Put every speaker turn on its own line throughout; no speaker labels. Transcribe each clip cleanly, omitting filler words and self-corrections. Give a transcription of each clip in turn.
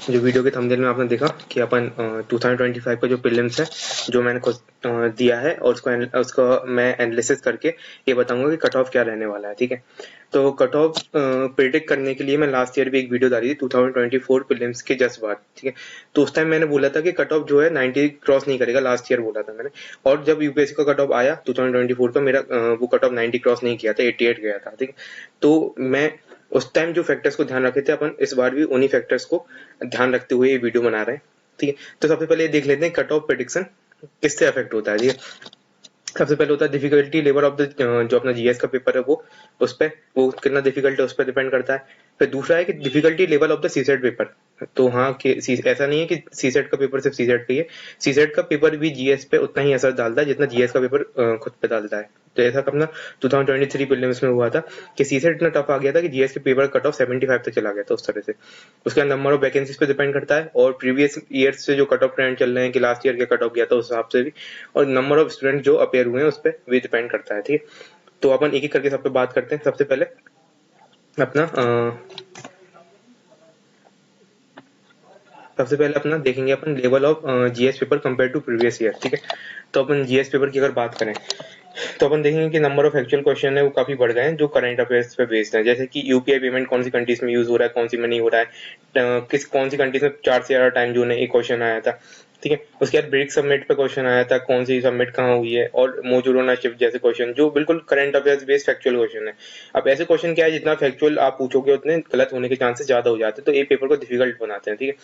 जो वीडियो के थंबनेल में आपने देखा कि अपन 2025 का जो प्रीलिम्स है जो मैंने खुद दिया है और उसको मैं एनालिसिस करके ये बताऊंगा कि कट ऑफ क्या रहने वाला है। ठीक है, तो कट ऑफ प्रिडिक्ट करने के लिए मैं लास्ट ईयर भी एक वीडियो डाली थी 2024 प्रीलिम्स के जस्ट बाद। ठीक है, तो उस टाइम मैंने बोला था कि कट ऑफ जो है 90 क्रॉस नहीं करेगा, लास्ट ईयर बोला था मैंने। और जब यूपीएससी का कट ऑफ आया 2024 का, मेरा वो कट ऑफ 90 क्रॉस नहीं किया था, 88 गया था। ठीक है, तो मैं उस टाइम जो फैक्टर्स को ध्यान रखे थे, अपन इस बार भी उन्हीं फैक्टर्स को ध्यान रखते हुए ये वीडियो बना रहे हैं। ठीक है, तो सबसे पहले देख लेते हैं कट ऑफ प्रेडिक्शन किससे अफेक्ट होता है। ठीक है, सबसे पहले होता है डिफिकल्टी लेवल ऑफ द जो अपना जीएस का पेपर है वो उस पे वो कितना डिफिकल्ट है उस पर डिपेंड करता है। फिर दूसरा है कि difficulty level of the CSAT paper. तो हाँ कि ऐसा नहीं है कि सीसेट का पेपर सिर्फ सीसेट पे ही है, सीसेट का पेपर भी जीएस पे उतना ही असर डालता है जितना जीएस का पेपर खुद पे डालता है। तो ऐसा अपना 2023 प्रीलिम्स में हुआ था कि सीसेट इतना टफ आ गया था कि जीएस के पेपर कट ऑफ 75 तक चला गया था उस तरह से। उसका नंबर ऑफ वैकेंसीज पे डिपेंड करता है और प्रीवियस ईयर से जो कट ऑफ ट्रेंड चल रहे हैं कि लास्ट ईयर का कट ऑफ गया था उस हिसाब से भी, और नंबर ऑफ स्टूडेंट जो अपेयर हुए हैं उस पर भी डिपेंड करता है। ठीक है, तो अपन एक एक करके सब पे बात करते हैं। सबसे पहले अपना देखेंगे अपन level of GS paper compare to previous year. ठीक है, तो अपन जीएस पेपर की अगर बात करें तो अपन देखेंगे कि नंबर ऑफ एक्चुअल क्वेश्चन है वो काफी बढ़ गए हैं जो करंट अफेयर्स पे बेस्ड है। जैसे कि यूपीआई पेमेंट कौन सी कंट्रीज में यूज हो रहा है, कौन सी में नहीं हो रहा है, कौन सी कंट्रीज में 4 से ज्यादा टाइम जोन है, एक क्वेश्चन आया था। ठीक है, उसके बाद ब्रिक सबमिट पे क्वेश्चन आया था, कौन सी सबमिट कहाँ हुई है, और मोजुरोना शिफ्ट जैसे क्वेश्चन जो बिल्कुल current affairs based factual question है। अब ऐसे क्वेश्चन क्या है, जितना फैक्चुअल आप पूछोगे उतने गलत होने के चांसेस ज्यादा हो जाते हैं, तो ये पेपर को डिफिकल्ट बनाते हैं। ठीक है,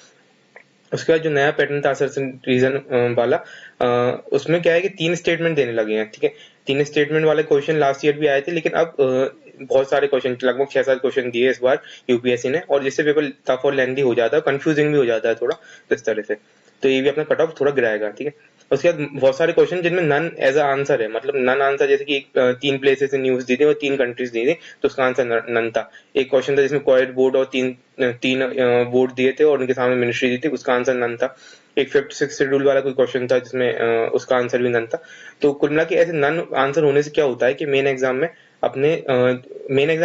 उसके बाद जो नया पैटर्न था रीजन वाला, उसमें क्या है कि 3 स्टेटमेंट देने लगे हैं। ठीक है, 3 स्टेटमेंट वाले क्वेश्चन लास्ट ईयर भी आए थे, लेकिन अब बहुत सारे क्वेश्चन, लगभग 6-7 क्वेश्चन दिए इस बार यूपीएससी ने, और जिससे पेपर टफ और लेंथी हो जाता है, कंफ्यूजिंग भी हो जाता है थोड़ा इस तरह से। तो ये भी अपना कट ऑफ थोड़ा गिराएगा। ठीक है, उसके बाद बहुत सारे क्वेश्चन जिनमें नन एज अ आंसर है, मतलब नन आंसर, जैसे कि 3 प्लेसेस से न्यूज दी थी और 3 कंट्रीज दी थी, तो उसका आंसर नन था। एक क्वेश्चन था जिसमें क्वाइट बोर्ड और तीन बोर्ड दिए थे और उनके सामने मिनिस्ट्री दी थी, उसका आंसर नन था। एक 56 शेड्यूल वाला कोई क्वेश्चन था जिसमें उसका आंसर भी नन था। तो कुल मिला के ऐसे नन आंसर होने से क्या होता है कि मेन एग्जाम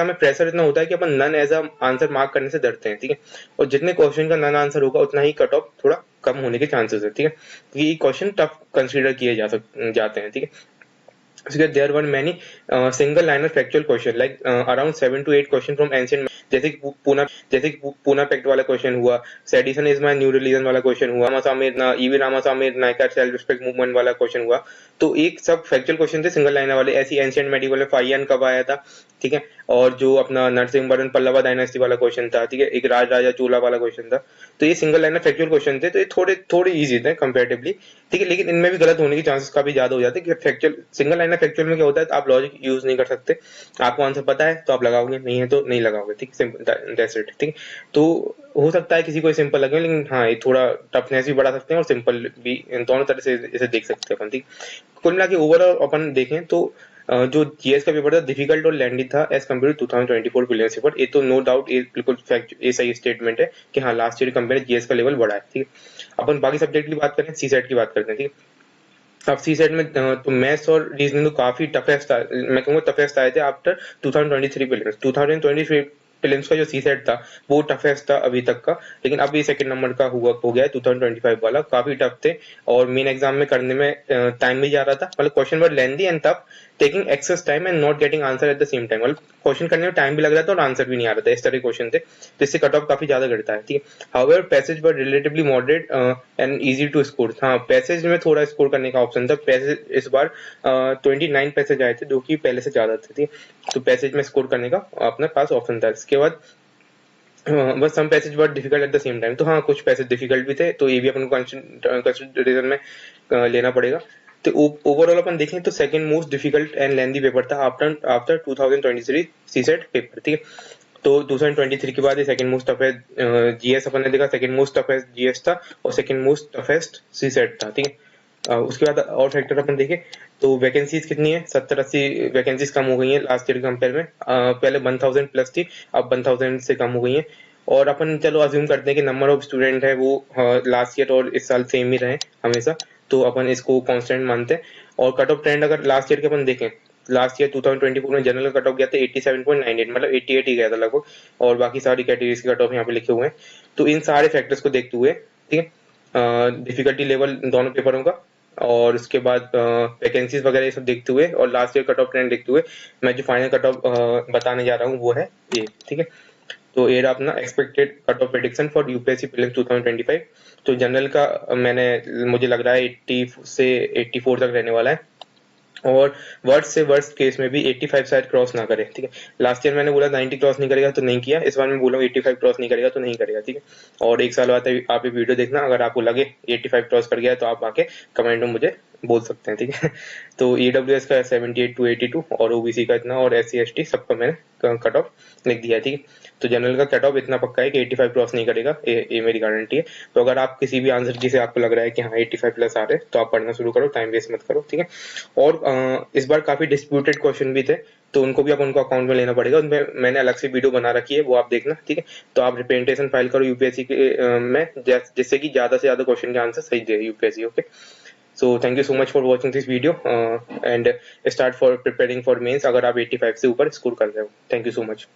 में प्रेशर इतना होता है कि अपन none as a answer mark करने से डरते हैं। ठीक है, और जितने क्वेश्चन का नन आंसर होगा उतना ही कट ऑफ थोड़ा कम होने के चांसेस है। ठीक है, क्योंकि ये क्वेश्चन टफ कंसीडर किए जाते हैं। ठीक है, because there were many single liner factual question like around 7 to 8 question from ancient, जैसे कि पूना पैक्ट वाला क्वेश्चन हुआ, sedition is my new religion वाला क्वेश्चन हुआ, EV Ramaswamy Naicker self respect movement वाला क्वेश्चन हुआ। तो एक सब फैक्चुअल क्वेश्चन थे सिंगल लाइनर वाले। ऐसी एंशिएंट मेडिवल में फाइयन कब आया था। ठीक है, और जो अपना नरसिंहवर्मन पल्लवा डायनेस्टी वाला क्वेश्चन था। ठीक है, एक राज राजा चोला वाला क्वेश्चन था। तो ये सिंगल लाइनर फैक्चुअल क्वेश्चन थे, तो ये थोड़े थोड़े इजी थे कंपैरेटिवली। ठीक है, लेकिन इनमें भी गलत होने के चांसेस काफी ज्यादा हो जाते हैं कि फैक्चुअल सिंगल लाइनर फैक्चुअल में क्या होता है, आप लॉजिक यूज नहीं कर सकते। आपको आंसर पता है तो आप लगाओगे, नहीं है तो नहीं लगाओगे। ठीक, सिंपल दैट्स इट। ठीक, तो हो सकता है किसी को सिंपल लगे, लेकिन हाँ ये थोड़ा टफनेस भी बढ़ा सकते हैं और सिंपल भी, दोनों तरह से इसे देख सकते हैं अपन। ठीक, कुल मिला के ओवरऑल अपन देखें तो जो जीएस का पेपर था डिफिकल्ट और लैंडी था as compare to 2024 prelims paper. ये तो नो डाउट, ये बिल्कुल फैक्ट, ये सही स्टेटमेंट है कि हाँ लास्ट ईयर कंपेयर जीएस का लेवल बढ़ा है। ठीक है, अपन बाकी सब्जेक्ट की बात करें, सी सेट की बात करते हैं। ठीक है, अब सी सेट में तो मैथ्स और रीजनिंग तो काफी टफेस्ट, मैं कहूंगा टफेस्ट आए थे आफ्टर 2023 प्रीलिम्स। 2023 प्रीलिम्स का जो सी सेट था वो टफेस्ट था अभी तक का, लेकिन अब ये सेकंड नंबर का हो गया है 2025 वाला। काफी टफ थे और मेन एग्जाम में करने में टाइम भी जा रहा था, मतलब question were lengthy and tough, taking excess time and not getting answer at the same time, मतलब क्वेश्चन करने में टाइम भी लग रहा था और आंसर भी नहीं आ रहा था, इस तरह क्वेश्चन थे, जिससे कट ऑफ काफी ज्यादा गिरता है। ठीक है, however passage were relatively moderate and easy to score. हाँ, पैसेज में थोड़ा स्कोर करने का ऑप्शन था। पैसेज इस बार 29 पैसेज आए थे जो कि पहले से ज्यादा थे। ठीक, तो पैसेज में स्कोर करने का अपने पास ऑप्शन था। इसके बाद बस some passage were difficult at the same time, तो हाँ कुछ पैसेज डिफिकल्ट भी थे, तो ये भी अपन को कंसिडरेशन में लेना पड़ेगा। तो ओवरऑल अपन देखें तो second most difficult and lengthy paper था आफ्टर 2023 सीसेट पेपर। ठीक है, तो 2023 के बाद ये सेकंड मोस्ट टफेस्ट जीएस अपन ने देखा, सेकंड मोस्ट टफेस्ट जीएस था और सेकंड मोस्ट टफेस्ट सीसेट था। ठीक है, उसके बाद और फैक्टर अपन देखें तो वैकेंसीज कितनी है, 70-80 वैकेंसीज कम हो गई हैं लास्ट ईयर कंपेयर में। पहले 1000 प्लस थी, अब 1000 से कम हो गई हैं। और अपन चलो अज्यूम करते हैं कि नंबर ऑफ स्टूडेंट है वो लास्ट ईयर और इस साल सेम ही रहे हमेशा, तो अपन इसको कांस्टेंट मानते हैं। और कट ऑफ ट्रेंड अगर लास्ट ईयर के अपन देखें लास्ट ईयर 2024 में जनरल का कट ऑफ गया था 87.98, मतलब 88 ही गया था लगभग, और बाकी सारी कैटेगरीज के कट ऑफ यहाँ पे लिखे हुए हैं। तो इन सारे फैक्टर्स को देखते हुए, ठीक है, डिफिकल्टी लेवल दोनों पेपरों का, और उसके बाद वैकेंसीज वगैरह ये सब देखते हुए, और last year cut off trend देखते हुए, मैं जो फाइनल कट ऑफ बताने जा रहा हूँ वो है ये, ठीक है। तो ये रहा अपना expected cut off prediction for UPSC prelims 2025। तो जनरल का मुझे लग रहा है 80 से 84 तक रहने वाला है, और वर्स्ट से वर्स्ट केस में भी 85 शायद क्रॉस ना करे, ठीक है। लास्ट ईयर मैंने बोला 90 क्रॉस नहीं करेगा तो नहीं किया, इस बार मैं बोला 85 क्रॉस नहीं करेगा तो नहीं करेगा, ठीक है। और एक साल बाद आप ये वीडियो देखना, अगर आपको लगे 85 क्रॉस कर गया है तो आप आके कमेंट में मुझे बोल सकते हैं, ठीक है। तो ईडब्ल्यूएस का 78 to 82, और ओबीसी का इतना, और एससी एसटी सबका मैंने कट ऑफ लिख दिया है, ठीक है। तो जनरल का कट ऑफ इतना पक्का है कि 85 क्रॉस नहीं करेगा, ये मेरी गारंटी है। तो अगर आप किसी भी आंसर की से आपको लग रहा है कि हाँ 85 प्लस आ रहे हैं, तो आप पढ़ना शुरू करो, टाइम वेस्ट मत करो, ठीक है। और इस बार काफी डिस्प्यूटेड क्वेश्चन भी थे, तो उनको भी अब उनको अकाउंट में लेना पड़ेगा, उनमें मैंने अलग से वीडियो बना रखी है, वो आप देखना, ठीक है। तो आप रिप्रेजेंटेशन फाइल करो यूपीएससी के में, जिससे कि ज्यादा से ज्यादा क्वेश्चन के आंसर सही दे UPSC, okay. So thank you so much for watching this video, and start for preparing for mains अगर आप 85 से ऊपर स्कोर कर रहे हो। थैंक यू सो मच।